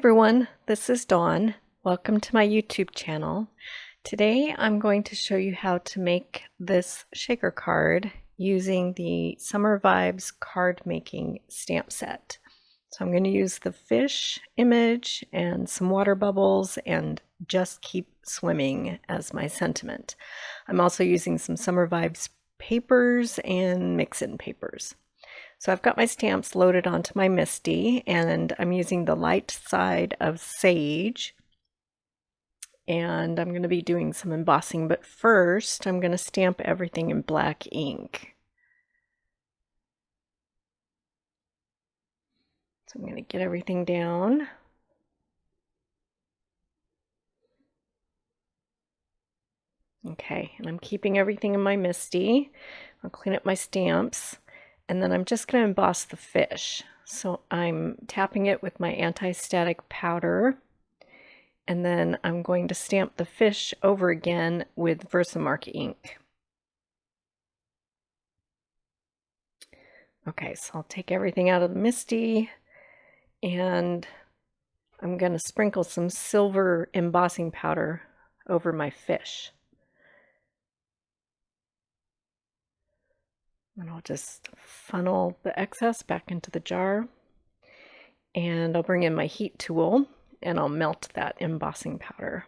everyone, this is Dawn. Welcome to my YouTube channel. Today I'm going to show you how to make this shaker card using the Summer Vibes card making stamp set. So I'm going to use the fish image and some water bubbles and just keep swimming as my sentiment. I'm also using some Summer Vibes papers and mix-in papers. So I've got my stamps loaded onto my MISTI, and I'm using the light side of Sage. And I'm going to be doing some embossing, but first I'm going to stamp everything in black ink. So I'm going to get everything down. Okay, and I'm keeping everything in my MISTI. I'll clean up my stamps. And then I'm just going to emboss the fish. So I'm tapping it with my anti-static powder. And then I'm going to stamp the fish over again with Versamark ink. Okay, so I'll take everything out of the MISTI. And I'm going to sprinkle some silver embossing powder over my fish. And I'll just funnel the excess back into the jar, and I'll bring in my heat tool and I'll melt that embossing powder.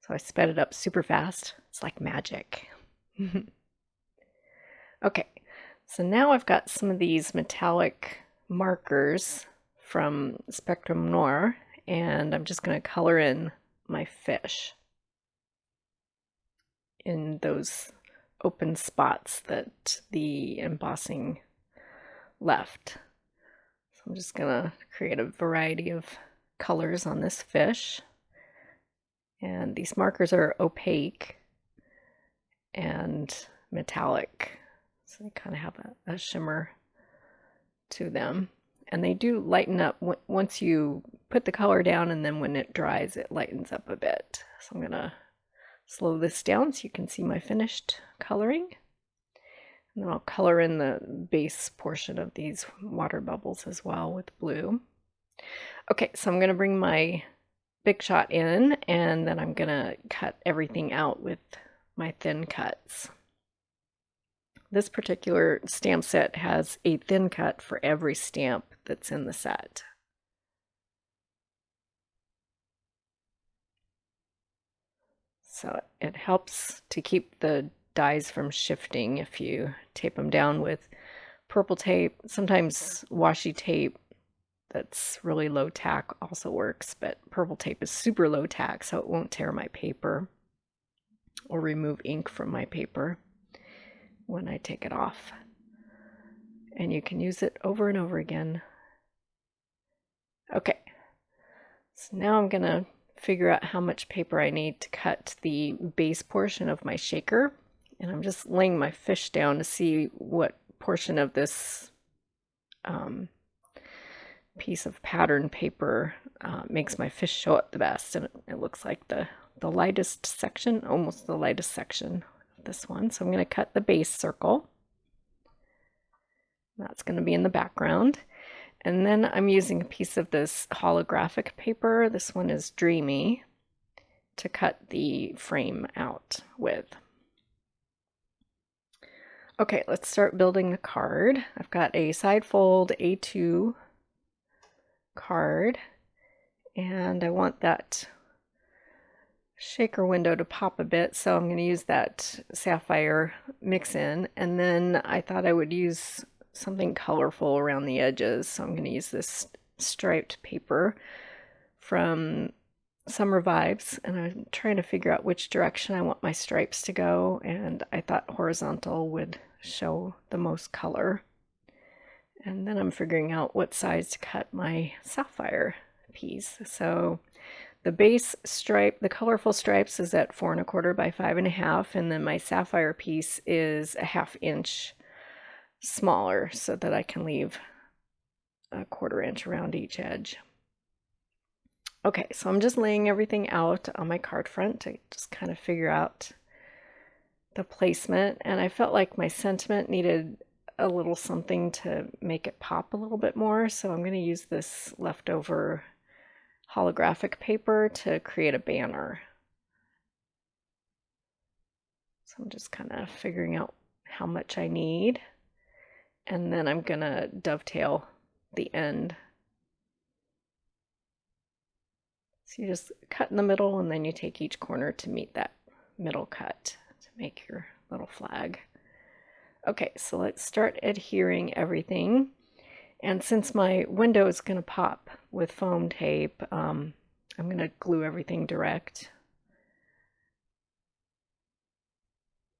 So I sped it up super fast. It's like magic. Okay, so now I've got some of these metallic markers from Spectrum Noir, and I'm just going to color in my fish in those open spots that the embossing left. So I'm just gonna create a variety of colors on this fish, and these markers are opaque and metallic, so they kind of have a shimmer to them, and they do lighten up once you put the color down, and then when it dries it lightens up a bit. So I'm gonna slow this down so you can see my finished coloring. And then I'll color in the base portion of these water bubbles as well with blue. Okay, so I'm going to bring my Big Shot in, and then I'm going to cut everything out with my thin cuts. This particular stamp set has a thin cut for every stamp that's in the set. So it helps to keep the dies from shifting if you tape them down with purple tape. Sometimes washi tape that's really low tack also works, but purple tape is super low tack, so it won't tear my paper or remove ink from my paper when I take it off. And you can use it over and over again. Okay, so now I'm going to figure out how much paper I need to cut the base portion of my shaker, and I'm just laying my fish down to see what portion of this piece of pattern paper makes my fish show up the best, and it looks like the lightest section, almost the lightest section of this one. So I'm going to cut the base circle. That's going to be in the background. And then I'm using a piece of this holographic paper, this one is Dreamy, to cut the frame out with. Okay, let's start building the card. I've got a side fold A2 card, and I want that shaker window to pop a bit, so I'm going to use that sapphire mix-in, and then I thought I would use something colorful around the edges, so I'm going to use this striped paper from Summer Vibes, and I'm trying to figure out which direction I want my stripes to go, and I thought horizontal would show the most color. And then I'm figuring out what size to cut my sapphire piece. So the base stripe, the colorful stripes, is at 4 1/4 by 5 1/2, and then my sapphire piece is a 1/2 inch smaller so that I can leave a 1/4 inch around each edge. Okay, so I'm just laying everything out on my card front to just kind of figure out the placement, and I felt like my sentiment needed a little something to make it pop a little bit more, so I'm going to use this leftover holographic paper to create a banner. So I'm just kind of figuring out how much I need, and then I'm gonna dovetail the end. So you just cut in the middle, and then you take each corner to meet that middle cut to make your little flag. Okay, so let's start adhering everything. And since my window is going to pop with foam tape, I'm going to glue everything direct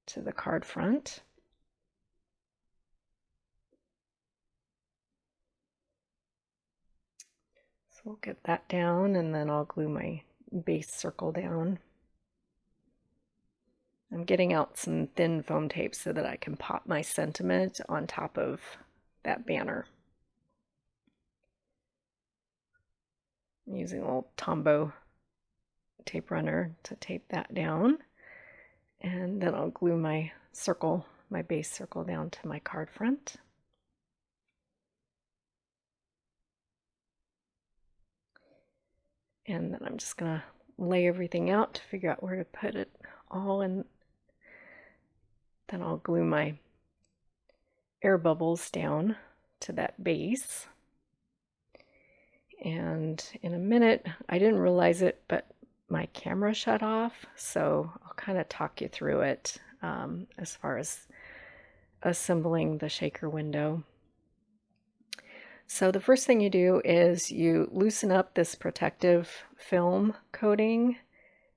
to the card front. So we'll get that down, and then I'll glue my base circle down. I'm getting out some thin foam tape so that I can pop my sentiment on top of that banner. I'm using a little Tombow tape runner to tape that down, and then I'll glue my circle, my base circle, down to my card front. And then I'm just gonna lay everything out to figure out where to put it all, and then I'll glue my air bubbles down to that base. And in a minute, I didn't realize it, but my camera shut off, so I'll kind of talk you through it as far as assembling the shaker window. So the first thing you do is you loosen up this protective film coating,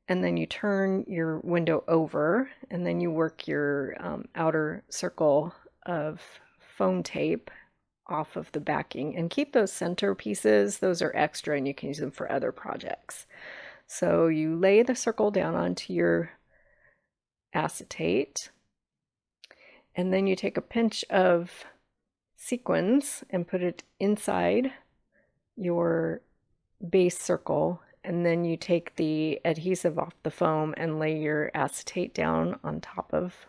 and then you turn your window over, and then you work your outer circle of foam tape off of the backing, and keep those center pieces. Those are extra and you can use them for other projects. So you lay the circle down onto your acetate, and then you take a pinch of sequins and put it inside your base circle, and then you take the adhesive off the foam and lay your acetate down on top of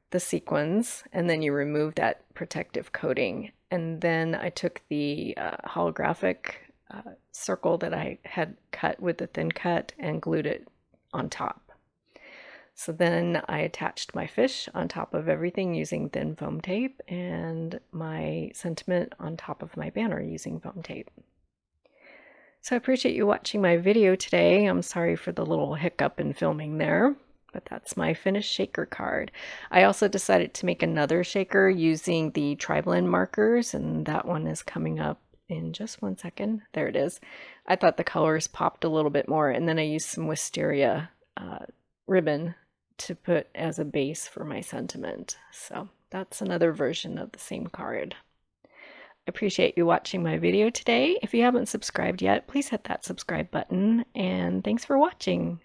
the sequins, and then you remove that protective coating. And then I took the holographic circle that I had cut with the thin cut and glued it on top. So then I attached my fish on top of everything using thin foam tape, and my sentiment on top of my banner using foam tape. So I appreciate you watching my video today. I'm sorry for the little hiccup in filming there, but that's my finished shaker card. I also decided to make another shaker using the tri-blend markers, and that one is coming up in just 1 second. There it is. I thought the colors popped a little bit more, and then I used some wisteria ribbon to put as a base for my sentiment. So that's another version of the same card. I appreciate you watching my video today. If you haven't subscribed yet, please hit that subscribe button, and thanks for watching.